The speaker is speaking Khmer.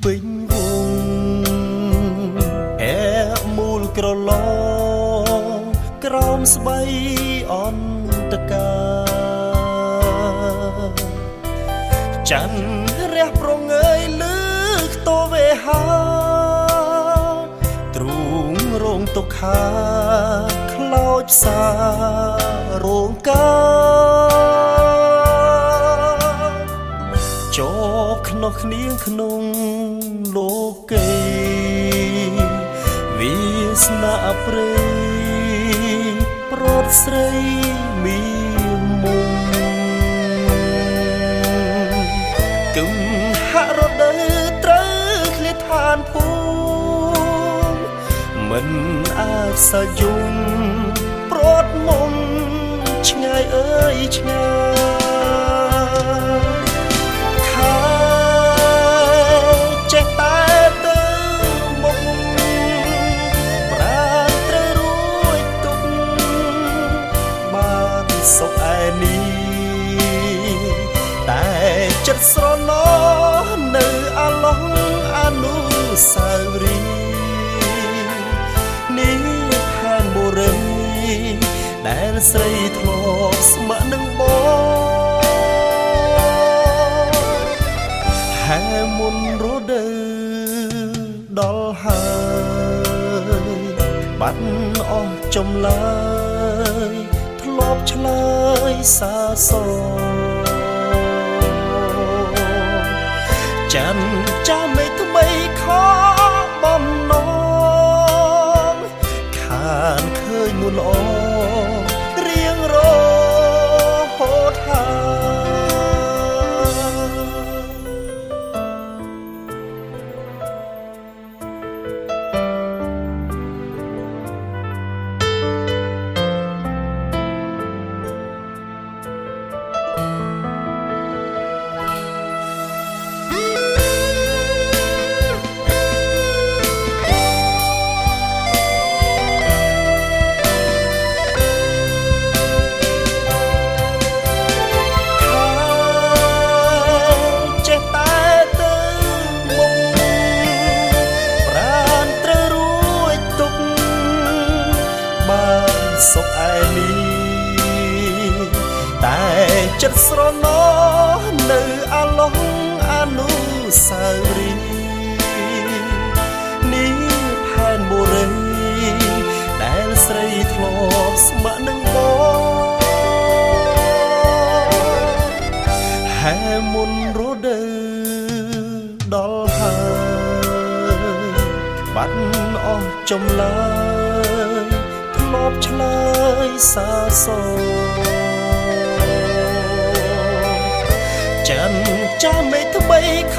ពេញវងអែមូលក្រឡងក្រោមស្បៃអន្តកាច័ន្ទរះប្រងើយលើខ្ទវេហាទ្រូងរងទុក្ខាខ្លោចផ្សារងកាជាប់ខ្នោះគ្នាក្នុងលោកីវាសនាព្រៃប្រត់ស្រីមានមុំគឹមហាក់រដូវត្រូវឃ្លាឋានភូមិមិនអាចសយំប្រត់មុំឆ្ងាយអើយឆ្ងាយខាចេះតែទៅមុខប្រាណត្រូវរួចទុកបានសុខឯនេះតែចិត្តស្រណោនៅអាឡោះអនុស្សាវរីយ៍នេះហាងបុរីដែលស្រីធ្លាប់ស្ម័គ្រនឹងបងហើយមុនរដូវដល់ហើយបាត់អស់ចម្លើយធ្លាប់ឆ្លើយសាសចាំចាំមេថ្មីខបំណងខានឃើញមុនល្អរៀងរហូតហើយសុខឯនេះតែចិត្តស្រណោនៅអាឡោះអនុស្សាវរីយ៍នេះផែនបុរីដែលស្រីធ្លាប់ស្ម័គ្រនឹងបងហើយមុនរដូវដល់ហើយបាត់អស់ចម្លើយធ្លាប់ឆ្លើយសាសចាំមេថ្មីខ